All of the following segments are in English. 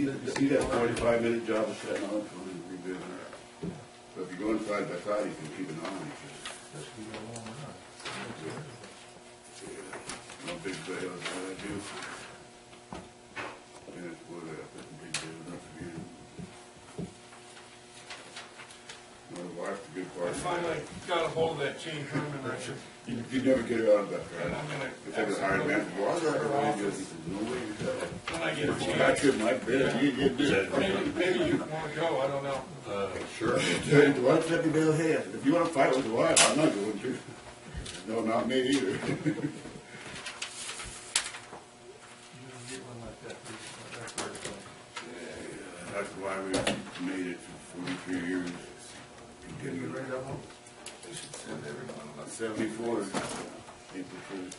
see that 45-minute job is setting on, it's going to be busy. So if you're going side by side, you can keep an eye on each other. No big bales, what I do. And it's what I put in big bales, not forget. My wife's a good part. I finally got a hold of that change room and I should. You never get it out of that, And right? I'm gonna. If I was hired man, well, I was right around you. He said, no way you got it. When I get a I chance. couldn't like that. You did it. Maybe you want to go, I don't know. Sure. The wife said to Bill, hey, if you want to fight with the wife, I'm not going to. No, not me either. That's why we made it for 43 years. Can you read that one? They should send everyone. 74. April 1st.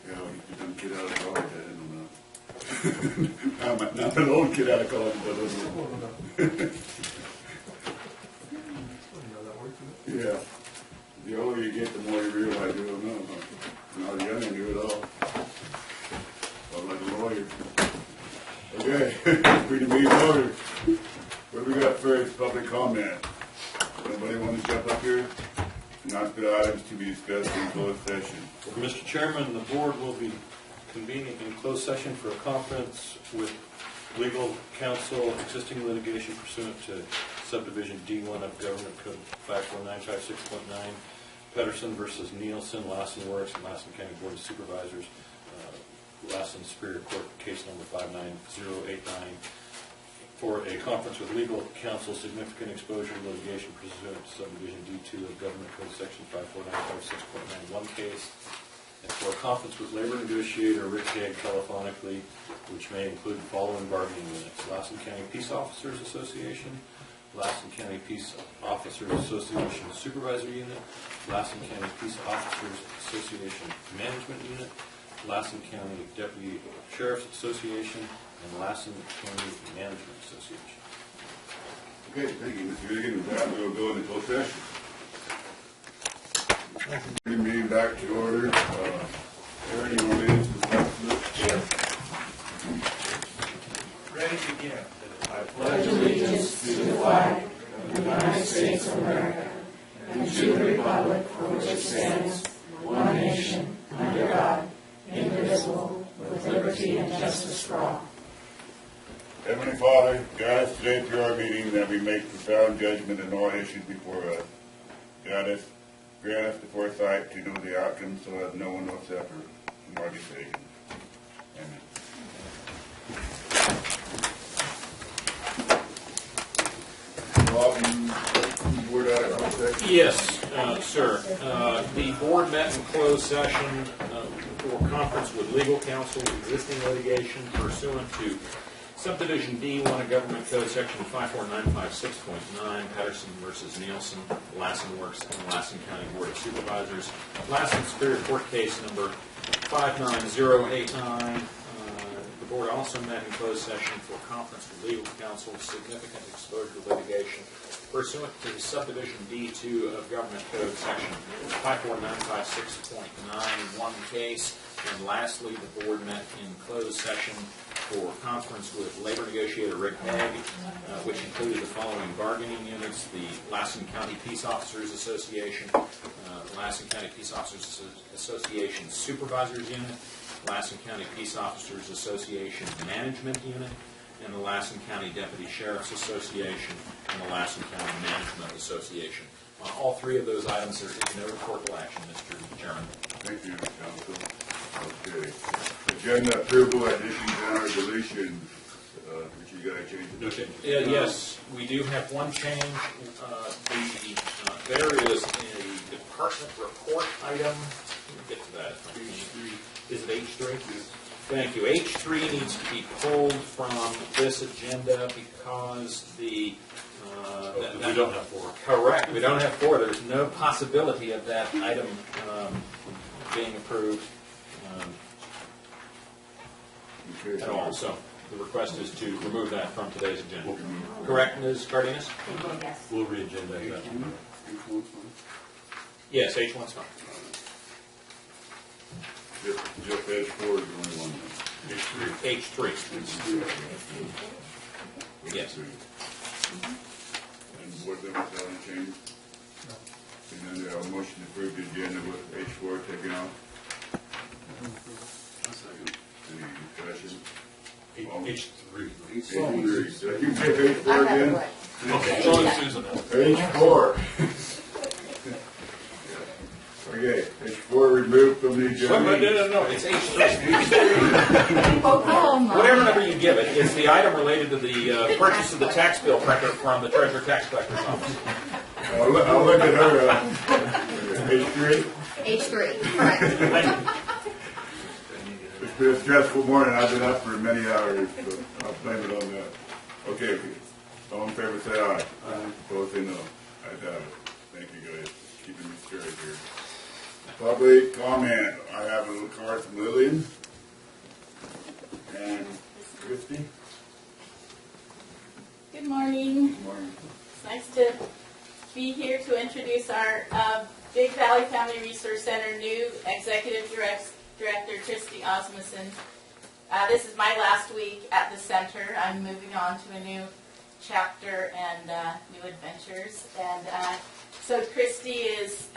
Yeah, you done kid out of college, I didn't know that. I'm an old kid out of college, but I don't know. Yeah. The older you get, the more you realize you don't know. When I was young, I knew it all. I'm like a lawyer. Okay, free to meet order. What do we got first? Public comment. Anybody want to jump up here? Not good items to be discussed in closed session. Mr. Chairman, the board will be convening in closed session for a conference with legal counsel, existing litigation pursuant to subdivision D1 of Government Code 54956.9, Pedersen versus Nielsen, Lassen Works, and Lassen County Board of Supervisors, Lassen Superior Court, case number 59089, for a conference with legal counsel, significant exposure to litigation pursuant to subdivision D2 of Government Code section 54956.91 case, and for a conference with labor negotiator Rick Hague telephonically, which may include the following bargaining units: Lassen County Peace Officers Association, Lassen County Peace Officers Association Supervisor Unit, Lassen County Peace Officers Association Management Unit, Lassen County Deputy Sheriff's Association, and Lassen County Management Association. Okay, thank you, Mr. Regan. With that, we'll go into closed session. Meeting back to order. Aaron, you want to introduce? Ready to begin. I pledge allegiance to the flag of the United States of America and to the republic for which it stands, one nation, under God, indivisible, with liberty and justice for all. Heavenly Father, guide us today through our meeting that we make profound judgment in all issues before us. Grant us the foresight to know the outcome so that no one will suffer from our decisions. Amen. Yes, sir. The board met in closed session for conference with legal counsel, existing litigation pursuant to subdivision D1 of Government Code section 54956.9, Pedersen versus Nielsen, Lassen Works, and Lassen County Board of Supervisors. Lassen Superior Court case number 59089. The board also met in closed session for conference with legal counsel, significant exposure to litigation pursuant to the subdivision D2 of Government Code section 54956.91 case. And lastly, the board met in closed session for conference with labor negotiator Rick Hague, which included the following bargaining units: the Lassen County Peace Officers Association, Lassen County Peace Officers Association Supervisors Unit, Lassen County Peace Officers Association Management Unit, and the Lassen County Deputy Sheriff's Association and the Lassen County Management Association. All three of those items are in no reportable action, Mr. Chairman. Thank you, Counsel. Okay. Agenda approval, additions and or deletions. Which you guys changed? No change. Yes, we do have one change. There is a department report item. Let me get to that. H3. Is it H3? Yes. Thank you. H3 needs to be pulled from this agenda because we don't have 4. Correct. We don't have 4. There's no possibility of that item being approved at all. So the request is to remove that from today's agenda. Correct, Ms. Cardenas? Yes. We'll re-agenda that. Yes, H1's fine. Just H4 is the only one. H3. Yes. And board members haven't changed? And then we have a motion to approve the agenda with H4 taken out. Any discussion? H3. H3. Did you say H4 again? Okay, John Susan. H4. Okay, H4 removed from the agenda. No, it's H3. Oh, my. Whatever number you give it, it's the item related to the purchase of the tax bill record from the Treasurer Tax Collector's Office. I'll look at her, H3. H3, correct. It's been a stressful morning, I've been up for many hours, so I'll blame it on that. Okay, all in favor say aye. Aye. Both say no. I doubt it. Thank you guys, keeping me straight here. Public comment, I have a little card from Lillian and Christie. Good morning. Good morning. It's nice to be here to introduce our Big Valley Family Resource Center new Executive Director, Christy Osmussen. This is my last week at the center. I'm moving on to a new chapter and new adventures. And so Christy is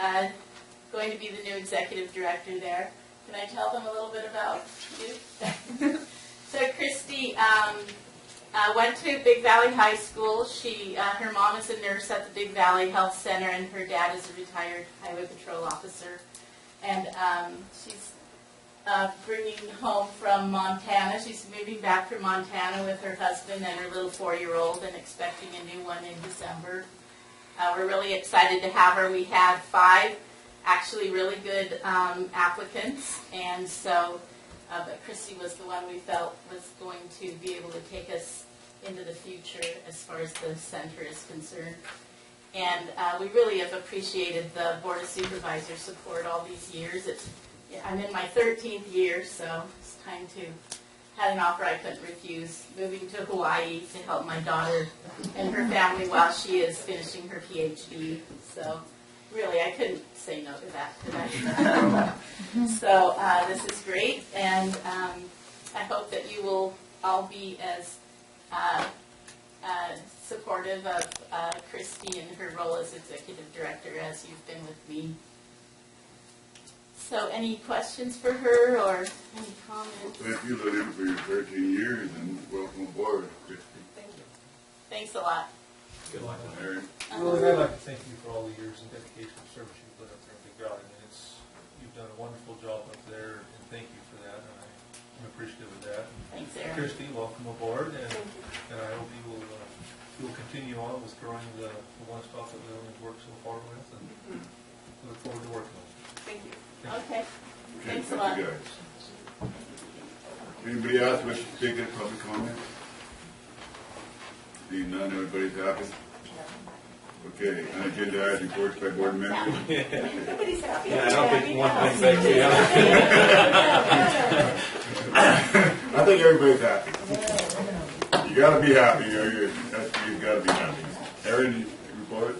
going to be the new Executive Director there. Can I tell them a little bit about you? So Christy went to Big Valley High School. Her mom is a nurse at the Big Valley Health Center, and her dad is a retired highway patrol officer. And she's bringing home from Montana. She's moving back from Montana with her husband and her little 4-year-old, and expecting a new one in December. We're really excited to have her. We had 5 actually really good applicants, and so. But Christy was the one we felt was going to be able to take us into the future as far as the center is concerned. And we really have appreciated the Board of Supervisors' support all these years. I'm in my 13th year, so it's time to had an offer I couldn't refuse, moving to Hawaii to help my daughter and her family while she is finishing her PhD. So really, I couldn't say no to that, could I? So this is great, and I hope that you will all be as supportive of Christy and her role as Executive Director as you've been with me. So any questions for her or any comments? Thank you, Lillian, for your 13 years, and welcome aboard, Christie. Thank you. Thanks a lot. Good luck. Aaron? Well, I'd like to thank you for all the years and dedication and service you've put up there in Big Valley. I mean, you've done a wonderful job up there, and thank you for that. And I'm appreciative of that. Thanks, Aaron. Christy, welcome aboard, and I hope you will continue on with growing the one-stop that we always worked so far with, and look forward to working with you. Thank you. Okay. Thanks a Thank lot. you guys. Anybody else wish to take a public comment? Seeing none, everybody's happy? Okay, unagenda items, reports by board members. Nobody's happy. Yeah, I don't think one thing back to I think everybody's happy. You gotta be happy, you've gotta be happy. Aaron, report?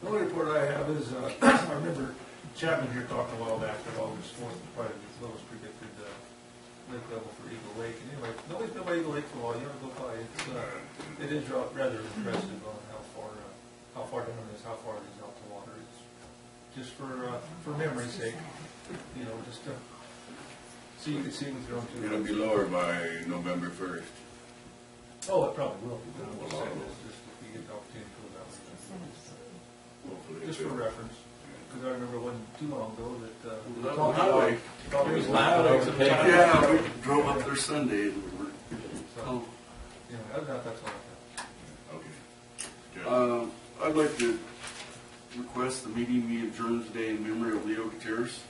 The only report I have is, I remember Chapman here talking a while back that August 4th was probably the lowest predicted lake level for Eagle Lake. And anyway, nobody's been by Eagle Lake for a while. You ought to go by. It is rather impressive on how far down it is, how far it is out to water. It's just for memory's sake, just to so you can see what's going to. It'll be lower by November 1st. Oh, it probably will. Just if you get the opportunity to go that way. Hopefully. Just for reference. Because I remember it wasn't too long ago that we were That talking highway. about It was laughing over the paper. Yeah, we drove up there Sunday and we were, so, other than that, that's all I have. Okay. I'd like to request the meeting be adjourned today in memory of Leo Gutierrez.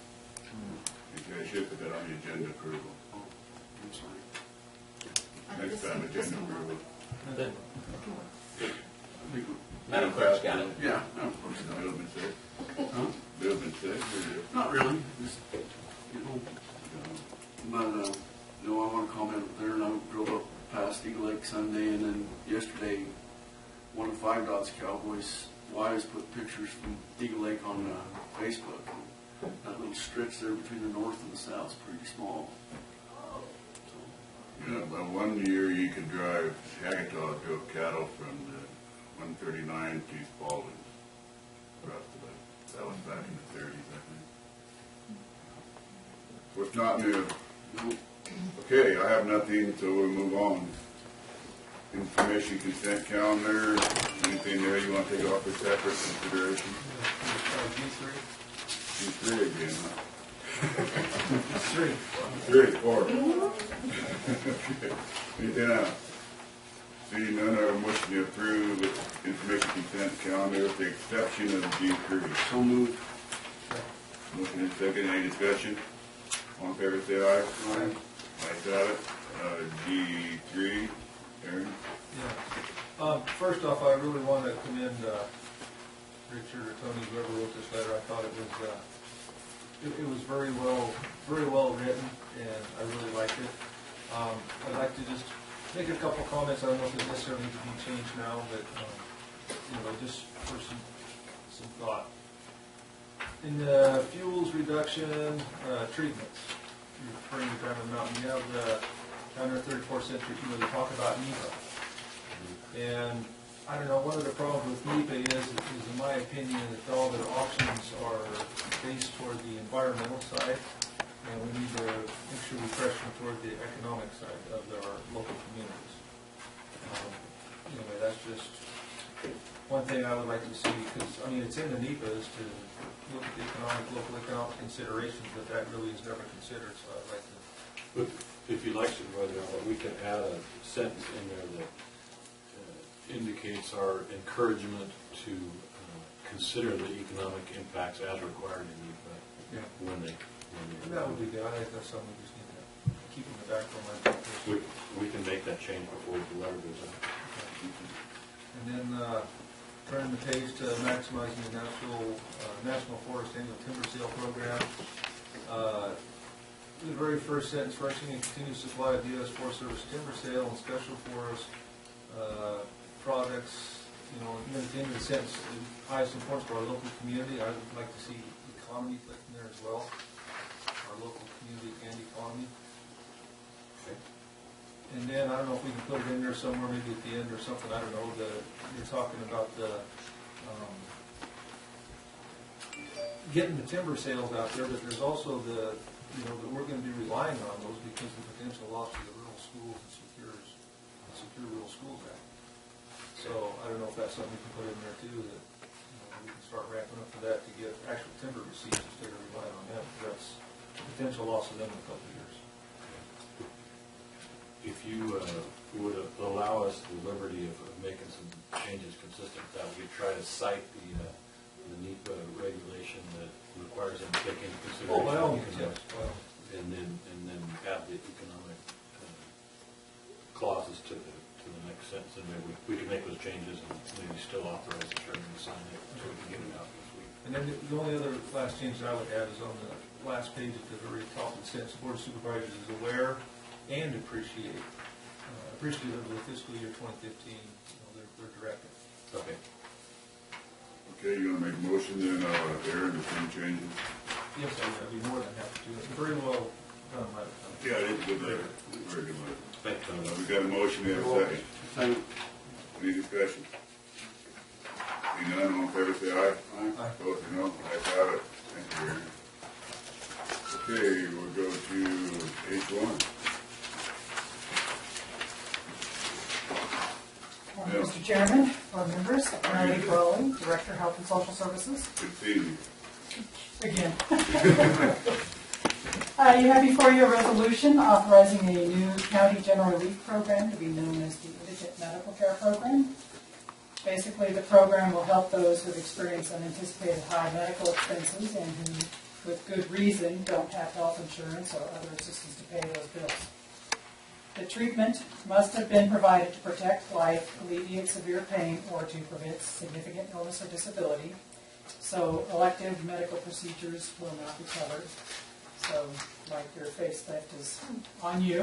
Okay, I should put that on the agenda approval. Oh, I'm sorry. Next time, agenda approval. Then, I think Madam Clerk's got it. Yeah, no, of course not. Bill been sick? Huh? Bill been sick? Or Not really, just, but, I want to comment up there, and I drove up past Eagle Lake Sunday, and then yesterday, one of 5 Dots Cowboys' wives put pictures from Eagle Lake on Facebook. That little stretch there between the north and the south is pretty small. Yeah, but one year you could drive Hagataw drove cattle from the 139 to Spalding. That was back in the 30s, I think. So it's not new. Okay, I have nothing, so we'll move on. Information consent calendar, anything there you want to take off for separate consideration? G3. G3 again, huh? 3. 3, 4. Okay. Anything else? Seeing none, I motion to approve information consent calendar with the exception of G3. So moved. Motion and second, any discussion? All in favor, say aye. Aye. Ayes have it. G3, Aaron? Yeah. First off, I really want to commend Richard or Tony, whoever wrote this letter. I thought it was very well written, and I really liked it. I'd like to just make a couple comments. I don't know if it necessarily needs to be changed now, but just for some thought. In the fuels reduction treatments, you're referring to Diamond Mountain. You have the down there 34th century people that talk about NEPA. And I don't know, one of the problems with NEPA is in my opinion, that all their options are based toward the environmental side, and we need to make sure we press them toward the economic side of our local communities. Anyway, that's just one thing I would like to see, because, I mean, it's in the NEPA is to look at the local economic considerations, but that really is never considered, so I'd like to. But if you'd like, Supervisor, we can add a sentence in there that indicates our encouragement to consider the economic impacts as required in NEPA when they. That would be good. I think that's something we just need to keep in the back of our mind. We can make that change before the letter goes out. And then turn the page to maximizing the National Forest Annual Timber Sale Program. The very first sentence, rushing and continuous supply of U.S. Forest Service timber sale and special forest products. At the end of the sentence, the highest importance to our local community. I would like to see economy put in there as well. Our local community and economy. Okay. And then, I don't know if we can put it in there somewhere, maybe at the end or something, I don't know, you're talking about getting the timber sales out there, but there's also that we're going to be relying on those because of the potential loss of the rural schools and Secure Rural Schools Act. So, I don't know if that's something we can put in there too, that we can start ramping up for that to get actual timber receipts instead of relying on them. That's potential loss of them in a couple of years. If you would allow us the liberty of making some changes consistent with that, we could try to cite the NEPA regulation that requires them to take into consideration. Oh, by all means, yes. And then have the economic clauses to the next sentence, and maybe we can make those changes and maybe still authorize the chairman to sign it so we can get it out this week. And then the only other last change that I would add is on the last page at the very top of the sentence, the Board of Supervisors is aware and appreciative of the fiscal year 2015, their directive. Okay. Okay, you want to make a motion then, Aaron, with some changes? Yes, I'd be more than happy to. It's very well done by the time. Yeah, it is a good letter. Very good letter. Thank you. We got a motion, we have a second. Second. Any discussion? Seeing none, all in favor, say aye. Aye. Opposed, no. Ayes have it. Thank you, Aaron. Okay, we'll go to H1. Mr. Chairman, board members, Mary Crowley, Director of Health and Social Services. Good seeing you. Again. You have before you a resolution authorizing a new county general relief program to be known as the Indigent Medical Care Program. Basically, the program will help those who have experienced unanticipated high medical expenses and who, with good reason, don't have health insurance or other assistance to pay those bills. The treatment must have been provided to protect life, alleviate severe pain, or to prevent significant illness or disability. So elective medical procedures will not be covered. So, like your facelift is on you.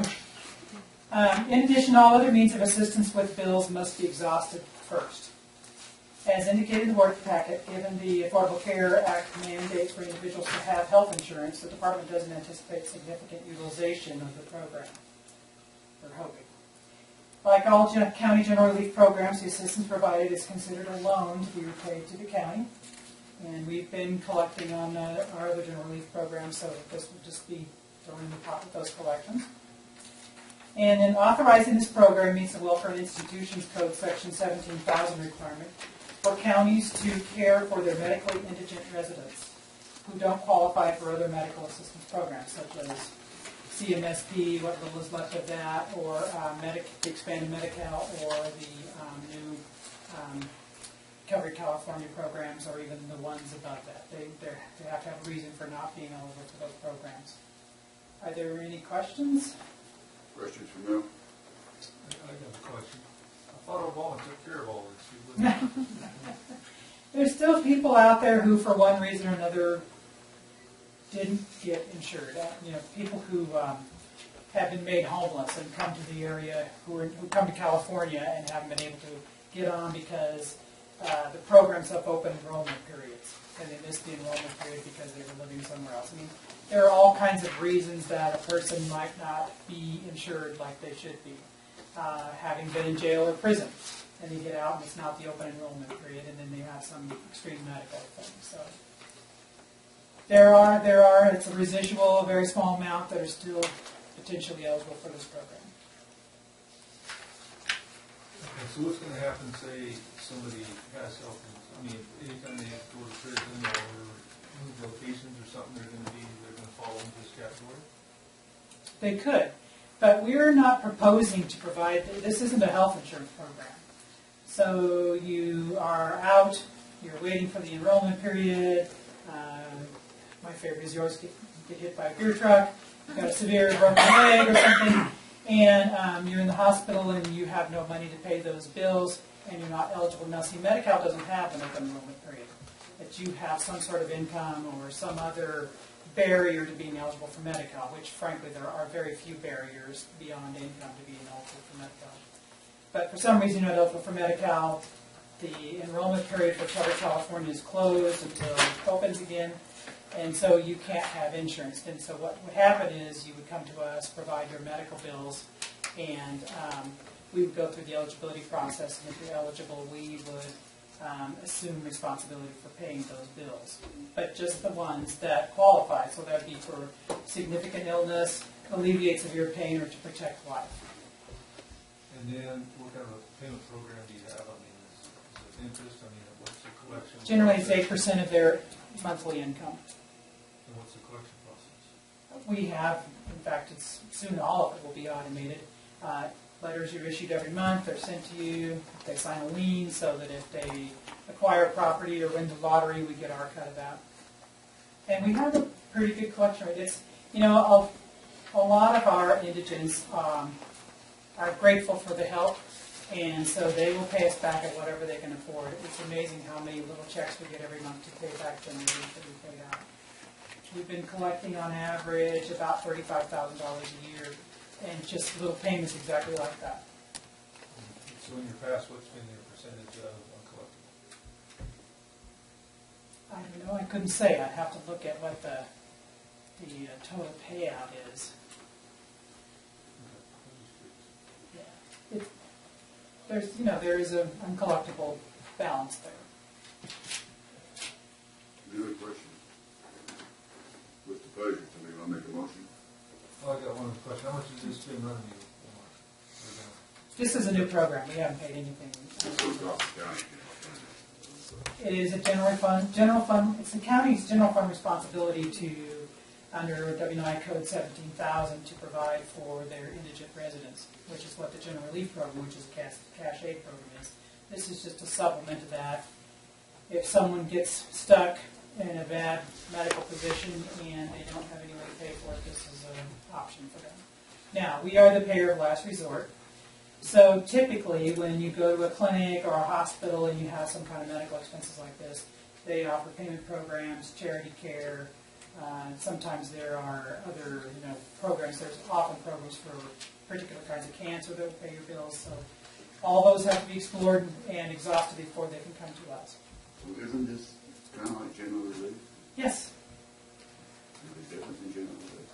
In addition, all other means of assistance with bills must be exhausted first. As indicated in the work packet, given the Affordable Care Act mandates for individuals to have health insurance, the department doesn't anticipate significant utilization of the program. For Like all county general relief programs, the assistance provided is considered a loan to be repaid to the county. And we've been collecting on our other general relief programs, so this would just be throwing in the pot with those collections. And then authorizing this program meets the Welfare and Institutions Code Section 17,000 requirement for counties to care for their medically indigent residents who don't qualify for other medical assistance programs, such as CMSP, what little is left of that, or the expanded Medi-Cal, or the new Covered California programs, or even the ones above that. They have to have a reason for not being eligible for those programs. Are there any questions? Questions from you? I got a question. I thought Obama took care of all this. There's still people out there who, for one reason or another, didn't get insured. People who have been made homeless and come to the area, who come to California and haven't been able to get on because the programs have open enrollment periods, and they missed the enrollment period because they were living somewhere else. I mean, there are all kinds of reasons that a person might not be insured like they should be. Having been in jail or prison, and they get out and it's not the open enrollment period, and then they have some extreme medical thing. So there are, it's a residual, a very small amount that are still potentially eligible for this program. Okay, so what's going to happen, say somebody has health, anytime they have to go to prison or move locations or something, they're going to fall into this category? They could, but we're not proposing to provide, this isn't a health insurance program. So you are out, you're waiting for the enrollment period. My favorite is yours, get hit by a beer truck, you've got a severe broken leg or something, and you're in the hospital and you have no money to pay those bills, and you're not eligible. Now, see, Medi-Cal doesn't have an open enrollment period. That you have some sort of income or some other barrier to being eligible for Medi-Cal, which, frankly, there are very few barriers beyond income to being eligible for Medi-Cal. But for some reason, you're not eligible for Medi-Cal. The enrollment period for Covered California is closed until it opens again, and so you can't have insurance. And so what would happen is you would come to us, provide your medical bills, and we would go through the eligibility process, and if you're eligible, we would assume responsibility for paying those bills. But just the ones that qualify, so that would be for significant illness, alleviate severe pain, or to protect life. And then what kind of a payment program do you have? Is it interest? What's the collection? Generally, it's 8% of their monthly income. And what's the collection process? We have, in fact, it's soon all of it will be automated. Letters are issued every month. They're sent to you. They sign a lien so that if they acquire property or win the lottery, we get our cut of that. And we have a pretty good collection rate. It's, a lot of our indigents are grateful for the help, and so they will pay us back at whatever they can afford. It's amazing how many little checks we get every month to pay back the money that we paid out. We've been collecting on average about $35,000 a year, and just little payments exactly like that. So in your past, what's been your percentage of uncollected? I don't know. I couldn't say. I'd have to look at what the total payout is. Yeah. There is an uncollectible balance there. Any other questions? What's the pleasure? Somebody want to make a motion? Well, I got one question. How much has this been running you? This is a new program. We haven't paid anything. This goes off the county. It is a general fund. It's the county's general fund responsibility to, under WNI Code 17,000, to provide for their indigent residents, which is what the general relief program, which is a cash aid program, is. This is just a supplement to that. If someone gets stuck in a bad medical position and they don't have any way to pay for it, this is an option for them. Now, we are the payer of last resort. So typically, when you go to a clinic or a hospital and you have some kind of medical expenses like this, they offer payment programs, charity care. Sometimes there are other programs. There's often programs for particular kinds of cancer that will pay your bills. So all those have to be explored and exhausted before they can come to us. So isn't this kind of like general relief? Yes. Is there a difference in general relief?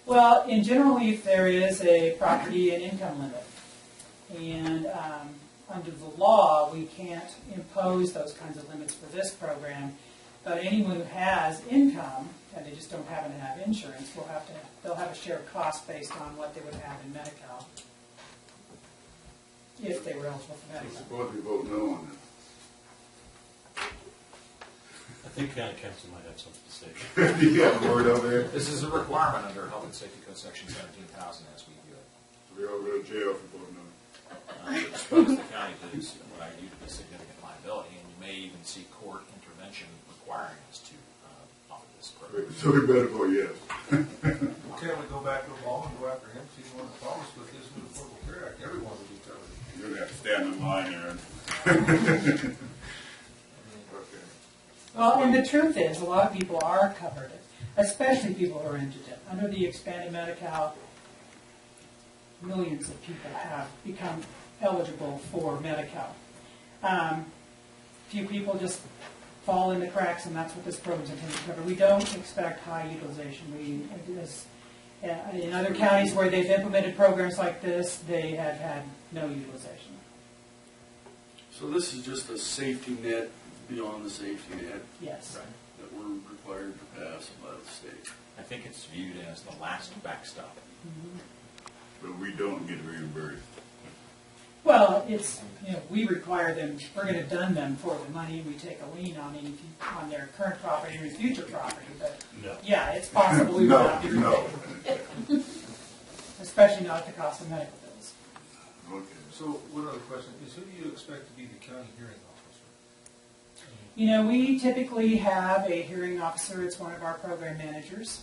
Well, in general relief, there is a property and income limit. And under the law, we can't impose those kinds of limits for this program. But anyone who has income and they just don't happen to have insurance they'll have a shared cost based on what they would have in Medi-Cal if they were eligible for I Medi-Cal. suppose we vote no on I think county council might have something to say. that. You have a word over there? This is a requirement under Health and Safety Code Section 17,000 as we do it. We all go to jail if we vote no. It exposes the county to what I view to be significant liability, and you may even see court intervention requiring us to offer this program. So we better vote yes. Well, can't we go back to the law and go after him, see if he wants to follow us with this new Affordable Care Act? Everyone would be covered. You're gonna have to stand in line, Aaron. Okay. Well, and the truth is, a lot of people are covered, especially people who are indigent. Under the expanded Medi-Cal, millions of people have become eligible for Medi-Cal. Few people just fall in the cracks, and that's what this program is intended to cover. We don't expect high utilization. In other counties where they've implemented programs like this, they have had no utilization. So this is just a safety net beyond the safety net Yes. Right. that we're required to pass by the state. I think it's viewed as the last backstop. But we don't get reimbursed. Well, it's, we require them, we're going to dun them for the money, and we take a lien on their current property and future property, but No. yeah, it's possible we will not be repaid. Especially not at the cost of medical bills. Okay. So, one other question, is who do you expect to be the county hearing officer? We typically have a hearing officer, it's one of our program managers.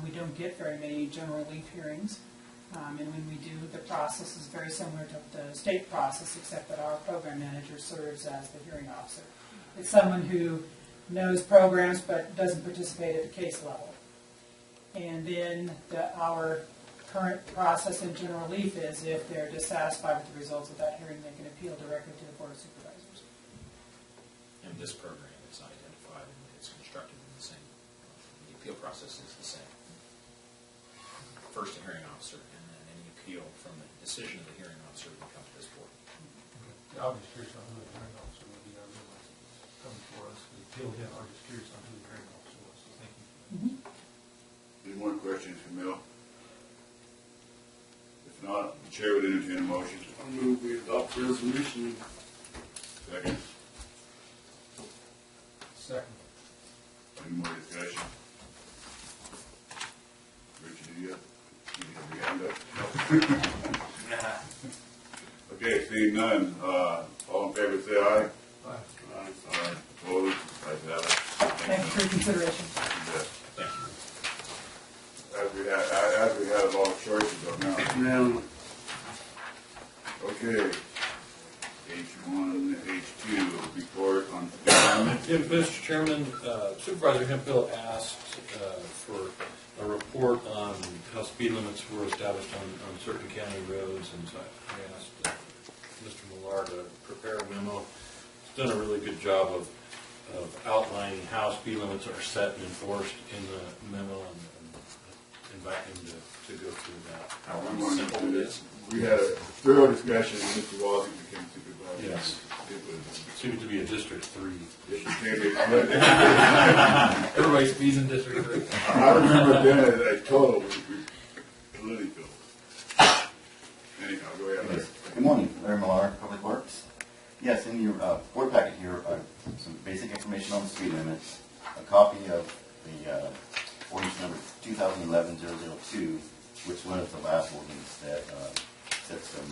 We don't get very many general relief hearings. And when we do, the process is very similar to the state process, except that our program manager serves as the hearing officer. It's someone who knows programs but doesn't participate at the case level. And then our current process in general relief is if they're dissatisfied with the results of that hearing, they can appeal directly to the Board of Supervisors. And this program is identified and it's constructed in the same, the appeal process is the same. First a hearing officer, and then any appeal from the decision of the hearing officer will come to this board. I'm just curious on who the hearing officer would be. I realize it's coming for us. We appeal him. I'm just curious on who the hearing officer was, so thank you. Any more questions for Mel? If not, the chair would entertain a motion. I move we adopt resolution. Second. Second. Any more discussion? Richard, do you have your hand up? Okay, seeing none, all in favor say aye. Aye. Aye. Opposed? Ayes have it. Thank you for your consideration. Yes. Thank you. As we have all choices of now. Now, Okay. H1, H2, report on environment. Yeah, Mr. Chairman, Supervisor Hemphill asked for a report on how speed limits were established on certain county roads, and so I asked Mr. Millar to prepare a memo. He's done a really good job of outlining how speed limits are set and enforced in the memo, and invite him to go through that. How I'm going to simple do it this. is. We had a thorough discussion, and Mr. Walton became supervisor. Yes. It was, Seems to be a District 3 it issue. became Everybody speeds in District 3. I remember then a total political. Anyhow, go ahead. Yes. Good morning, Larry Millar, Public Works. Yes, in your board packet here are some basic information on the speed limits, a copy of the ordinance number 2011-002, which was the last ordinance that set some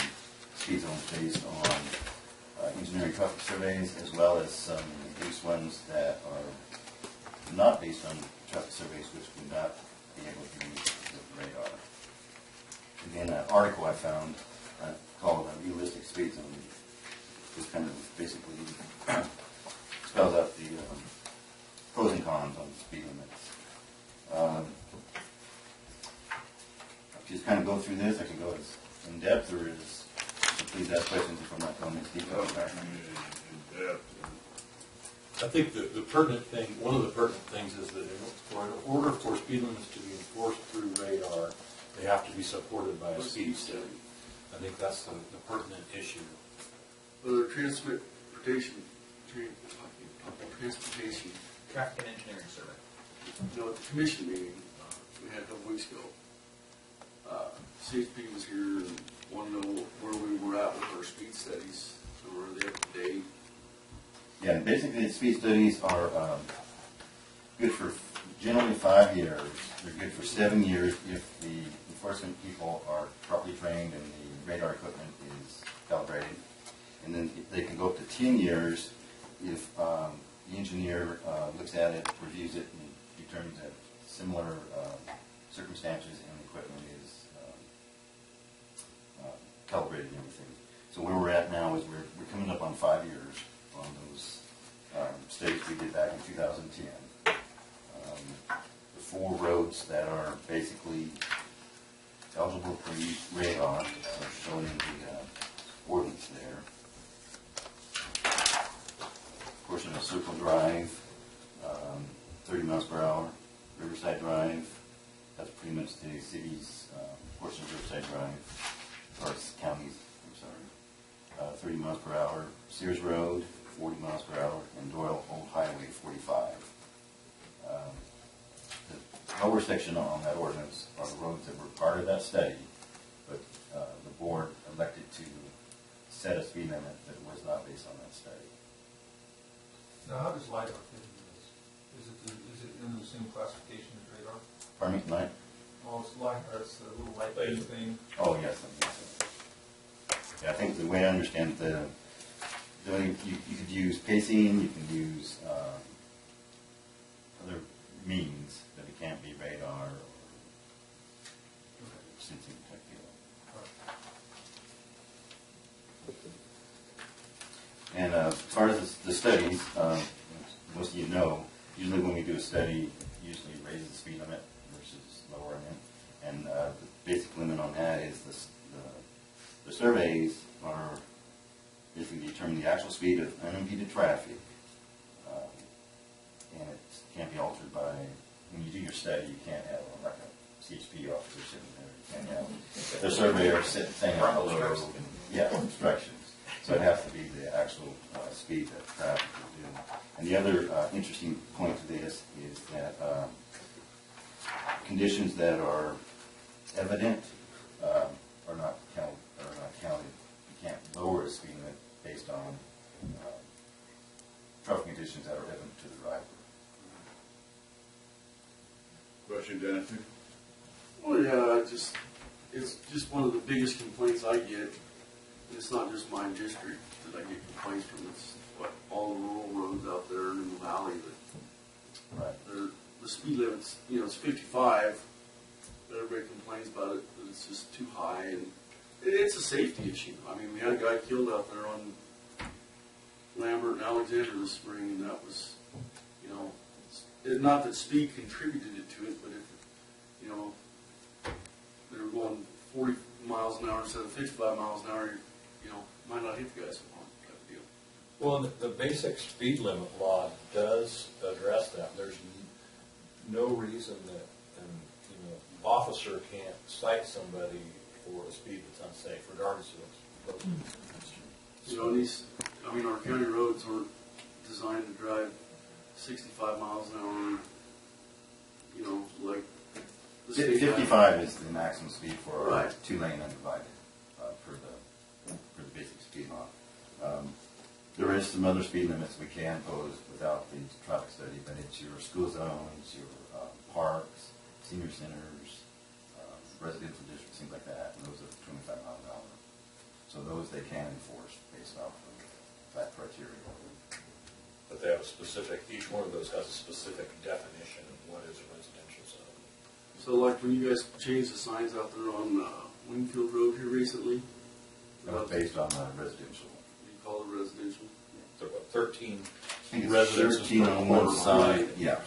speed zones based on engineering traffic surveys, as well as some loose ones that are not based on traffic surveys, which would not be able to use the radar. And then an article I found called Realistic Speed Zone, which kind of basically spells out the pros and cons on speed limits. Just kind of go through this. I can go as in depth, or is please ask questions if I'm not going into detail. In depth. I think the pertinent thing, one of the pertinent things is that in order for speed limits to be enforced through radar, they have to be supported by a speed study. I think that's the pertinent issue. The transportation, Traffic and engineering survey. at the commission meeting we had a couple weeks ago, CHP was here and wanted to know where we were at with our speed studies. So were they up to date? Yeah, and basically the speed studies are good for generally 5 years. They're good for 7 years if the enforcement people are properly trained and the radar equipment is calibrated. And then they can go up to 10 years if the engineer looks at it, reviews it, and determines that similar circumstances and the equipment is calibrated and everything. So where we're at now is we're coming up on 5 years on those studies we did back in 2010. The 4 roads that are basically eligible for radar are shown in the ordinance there. Portion of Circle Drive, 30 miles per hour. Riverside Drive, that's pretty much the city's portion of Riverside Drive, or counties, I'm sorry. 30 miles per hour. Sears Road, 40 miles per hour, and Doyle Old Highway, 45. The lower section on that ordinance are the roads that were part of that study, but the board elected to set a speed limit that was not based on that study. Now, how does LiDAR fit into this? Is it in the same classification as radar? Pardon me, Mike? Oh, it's LiDAR, it's the little light beam thing. Oh, yes. Yeah, I think the way I understand it, you could use pacing, you can use other means, but it can't be radar or sensing type deal. And as far as the studies, most of you know, usually when we do a study, it usually raises the speed limit versus lowering it. And the basic limit on that is the surveys are basically determine the actual speed of unimpeded traffic. And it can't be altered by, when you do your study, you can't have like a CHP officer sitting there. You can't have the surveyor saying on the road. Yeah, instructions. So it has to be the actual speed that traffic is doing. And the other interesting point to this is that conditions that are evident are not counted. You can't lower a speed limit based on traffic conditions that are evident to the driver. Question, Dennis? Well, yeah, it's just one of the biggest complaints I get. It's not just my district that I get complaints from. It's all the rural roads out there in the valley that the speed limit's, it's 55. But everybody complains about it, that it's just too high, and it's a safety issue. I mean, we had a guy killed out there on Lambert and Alexander this spring, and that was, not that speed contributed to it, but if, they were going 40 miles an hour instead of 55 miles an hour, might not hit the guy so hard, type of deal. Well, the basic speed limit law does address that. There's no reason that an officer can't cite somebody for a speed that's unsafe, regardless of those. Our county roads were designed to drive 65 miles an hour, like the state 55 is the maximum speed for Right. 2-lane undivided for the basic speed law. There is some other speed limits we can impose without the traffic study, but it's your school zones, your parks, senior centers, residential districts, things like that, and those are 25 miles an hour. So those they can enforce based off of that criteria. But they have a specific, each one of those has a specific definition of what is a residential zone. So like when you guys changed the signs out there on Wingfield Road here recently, That was based on residential. you call it residential? There were 13 I think it's residences 13 per on one quarter side. mile. Yeah,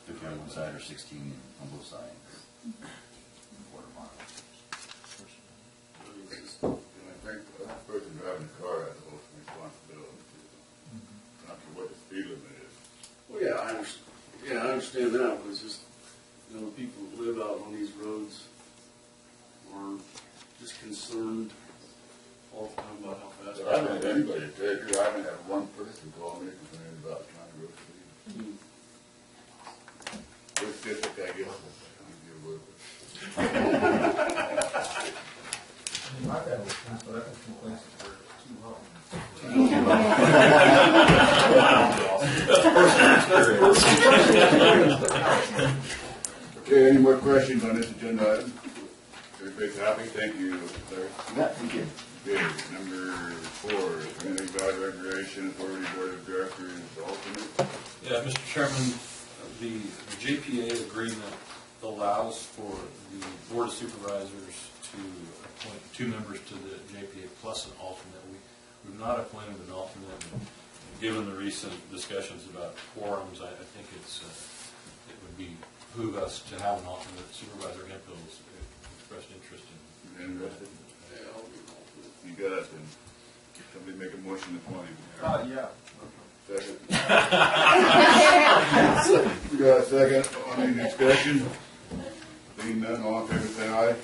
13 on one side or 16 on both sides. Quarter mile. It's just- And I think the person driving the car has the most responsibility, not to what the speed limit is. Well, yeah, I understand that, but it's just, the people that live out on these roads are just concerned anybody to take her. I haven't had one person call me complaining about trying to go to sleep. It's just like I guess. I've had complaints, but I've had complaints that they're too long. Okay, any more questions on this agenda item? Everybody's happy? Thank you, Larry. Yeah, thank you. Okay, number 4, Community Value Recreation Authority Board of Directors alternate. Yeah, Mr. Chairman, the JPA agreement allows for the Board of Supervisors to appoint 2 members to the JPA plus an alternate. We've not appointed an alternate. And given the recent discussions about quorums, I think it would behoove us to have an alternate. Supervisor Hemphill expressed interest in. Interested? You got it, then. Somebody make a motion to appoint him. Yeah. Second. We got a second. Any discussion? Seeing none, all in favor, say aye.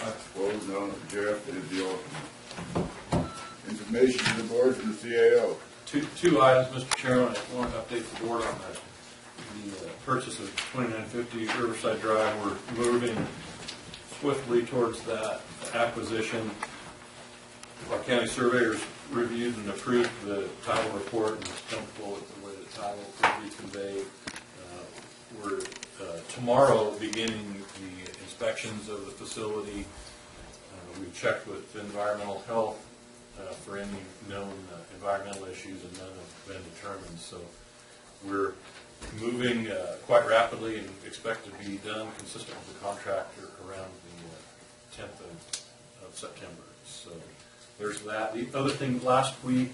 Opposed, no. Jeff is the alternate. Information to the board from the CAO. Two items, Mr. Chairman. I want to update the board on the purchase of 2950 Riverside Drive. We're moving swiftly towards that acquisition. Our county surveyors reviewed and approved the title report and is comfortable with the way the title will be conveyed. We're tomorrow beginning the inspections of the facility. We've checked with environmental health for any known environmental issues, and none have been determined. So we're moving quite rapidly and expect to be done consistent with the contractor around the 10th of September. So there's that. The other thing, last week,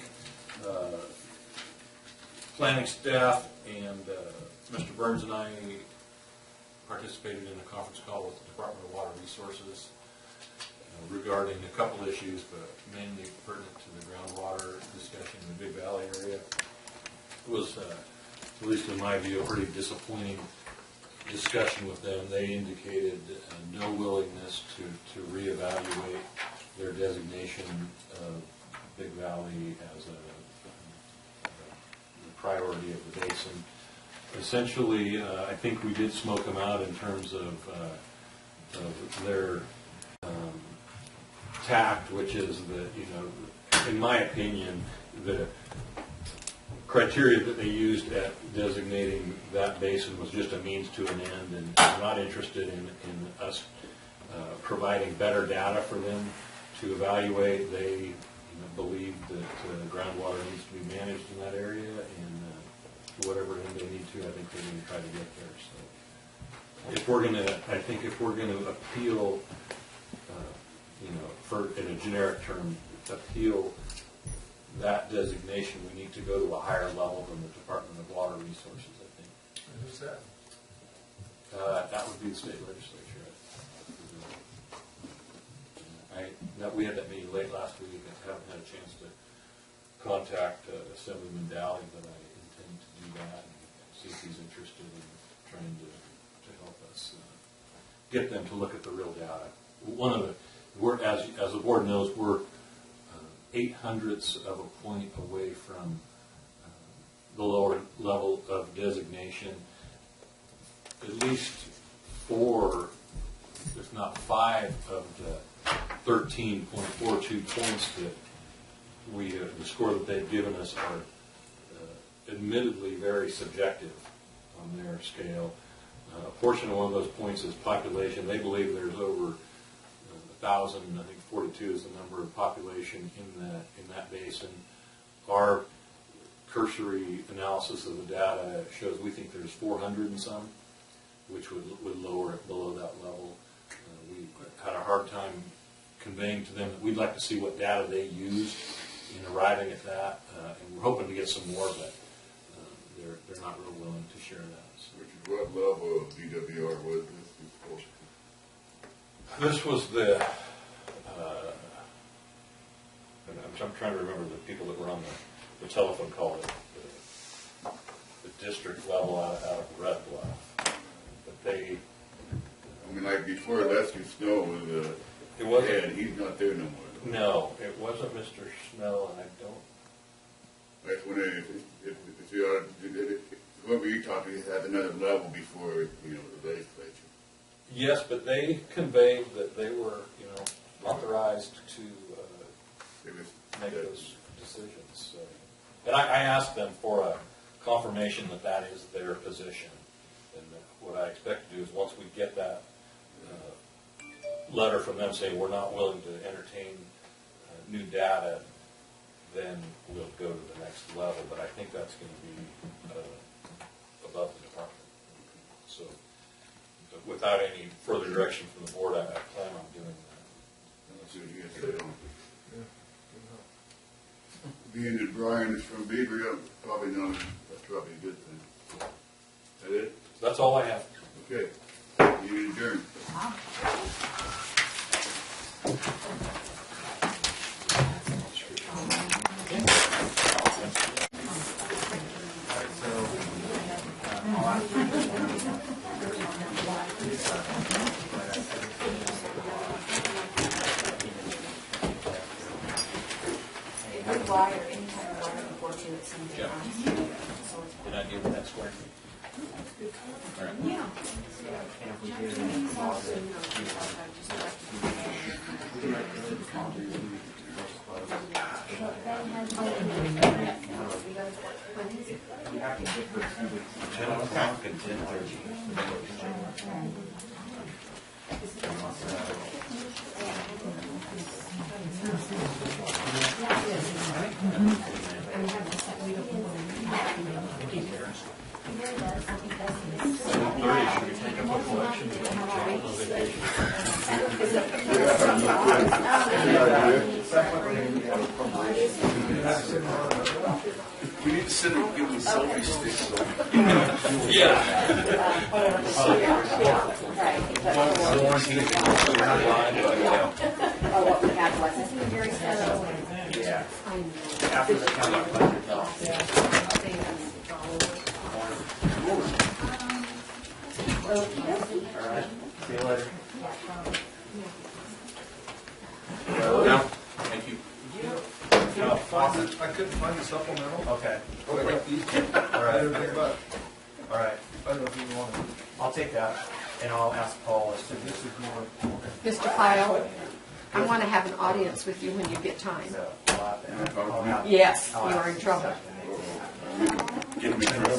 planning staff and Mr. Burns and I participated in a conference call with the Department of Water Resources regarding a couple issues, but mainly pertinent to the groundwater discussion in the Big Valley area. It was, at least in my view, a pretty disappointing discussion with them. They indicated no willingness to reevaluate their designation of Big Valley as a priority of the basin. Essentially, I think we did smoke them out in terms of their tact, which is that, in my opinion, the criteria that they used at designating that basin was just a means to an end, and I'm not interested in us providing better data for them to evaluate. They believe that groundwater needs to be managed in that area, and whatever end they need to, I think they're going to try to get there. So, if we're going to appeal, for in a generic term, appeal that designation, we need to go to a higher level than the Department of Water Resources, I think. Who's that? That would be the state legislature. We had that meeting late last week. I haven't had a chance to contact Assemblyman Daly, but I intend to do that and see if he's interested in trying to help us get them to look at the real data. As the board knows, we're 0.08 of a point away from the lower level of designation. At least 4, if not 5, of the 13.42 points that the score that they've given us are admittedly very subjective on their scale. A portion of one of those points is population. They believe there's over 1,000, I think 42 is the number of population in that basin. Our cursory analysis of the data shows we think there's 400 and some, which would lower it below that level. We had a hard time conveying to them that we'd like to see what data they used in arriving at that, and we're hoping to get some more, but they're not real willing to share that. So. Richard, what level of DWR was this? This was the, I'm trying to remember the people that were on the telephone call, the district level out of Red Bluff. But they... like before Leslie Snow was it wasn't, he's not there no more. No, it wasn't Mr. Snell, and I don't That's when if you are, whoever you talk to has another level before, the legislature. Yes, but they conveyed that they were, authorized to make those decisions. So. And I asked them for a confirmation that that is their position. And what I expect to do is once we get that letter from them saying we're not willing to entertain new data, then we'll go to the next level. But I think that's going to be above the department. So without any further direction from the board, I plan on doing that. Let's see what you guys say on it. Being that Brian is from Beaver, probably not. That's probably a good thing. That it? That's all I have. Okay. You adjourn. Wire, any type of wire before to it something. Yeah. Did I do that square? All right. Yeah. We need to sit and give them selfie sticks. What we have was, isn't it very special? Yeah. I know. After the county budget, no. All right. See you later. No. Thank you. I couldn't find the supplemental. Okay. Oh, I got these. All right. Everything about it. All right. I don't know if you want it. I'll take that, and I'll ask Paul as soon This as is more. Mr. Kyle, I want to have an audience with you when you get time. so I'll have- I'll have- Yes, you are in trouble. Get me trouble.